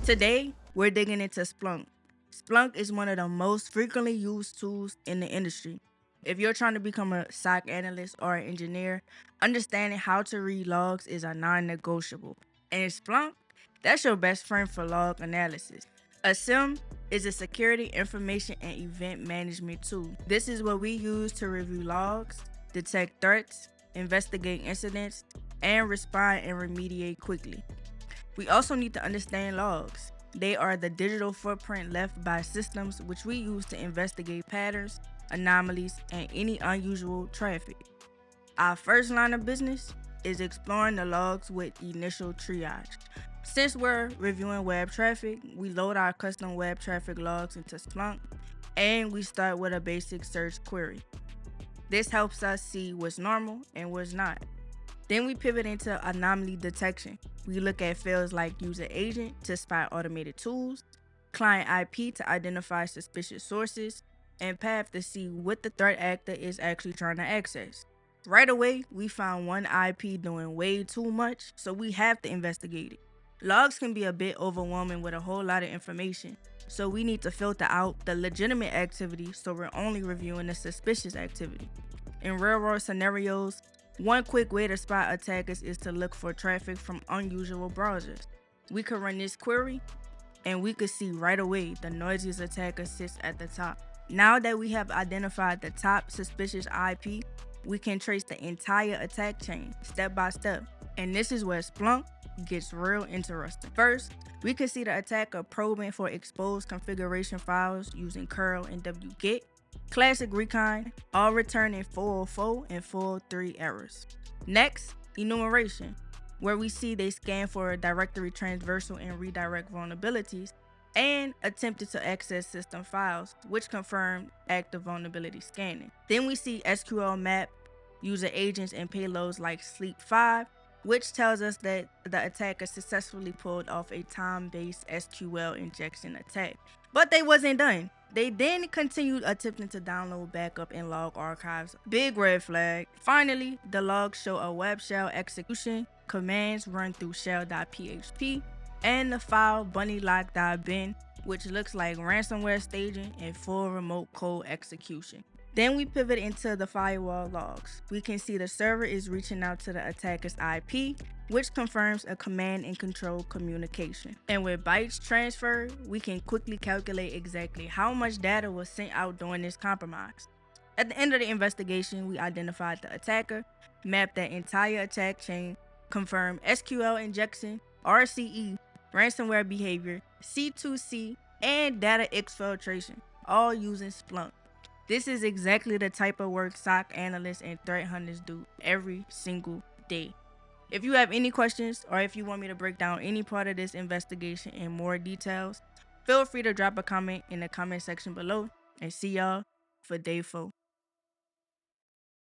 Today, we're digging into Splunk. Splunk is one of the most frequently used tools in the industry. If you're trying to become a SOC analyst or an engineer, understanding how to read logs is a non negotiable. And Splunk, that's your best friend for log analysis. A SIM is a security information and event management tool. This is what we use to review logs, detect threats, investigate incidents, and respond and remediate quickly. We also need to understand logs. They are the digital footprint left by systems which we use to investigate patterns, anomalies, and any unusual traffic. Our first line of business is exploring the logs with initial triage. Since we're reviewing web traffic, we load our custom web traffic logs into Splunk and we start with a basic search query. This helps us see what's normal and what's not. Then we pivot into anomaly detection. We look at fields like user agent to spot automated tools, client IP to identify suspicious sources, and path to see what the threat actor is actually trying to access. Right away, we found one IP doing way too much, so we have to investigate it. Logs can be a bit overwhelming with a whole lot of information, so we need to filter out the legitimate activity so we're only reviewing the suspicious activity. In real-world scenarios, one quick way to spot attackers is to look for traffic from unusual browsers. We could run this query and we could see right away the noisiest attacker sits at the top. Now that we have identified the top suspicious IP, we can trace the entire attack chain step by step. And this is where Splunk gets real interesting. First, we can see the attacker probing for exposed configuration files using curl and wget. Classic recon, all returning 404 and 403 errors. Next, enumeration, where we see they scan for directory transversal and redirect vulnerabilities and attempted to access system files, which confirm active vulnerability scanning. Then we see SQL map, user agents and payloads like Sleep 5, which tells us that the attacker successfully pulled off a time-based SQL injection attack. But they wasn't done. They then continued attempting to download backup and log archives. Big red flag. Finally, the logs show a web shell execution, commands run through shell.php, and the file bunnylock.bin, which looks like ransomware staging and full remote code execution. Then we pivot into the firewall logs. We can see the server is reaching out to the attacker's IP, which confirms a command and control communication. And with bytes transferred, we can quickly calculate exactly how much data was sent out during this compromise. At the end of the investigation, we identified the attacker, mapped that entire attack chain, confirmed SQL injection, RCE, ransomware behavior, C2C, and data exfiltration, all using Splunk. This is exactly the type of work SOC analysts and threat hunters do every single day. If you have any questions or if you want me to break down any part of this investigation in more details, feel free to drop a comment in the comment section below and see y'all for day 4.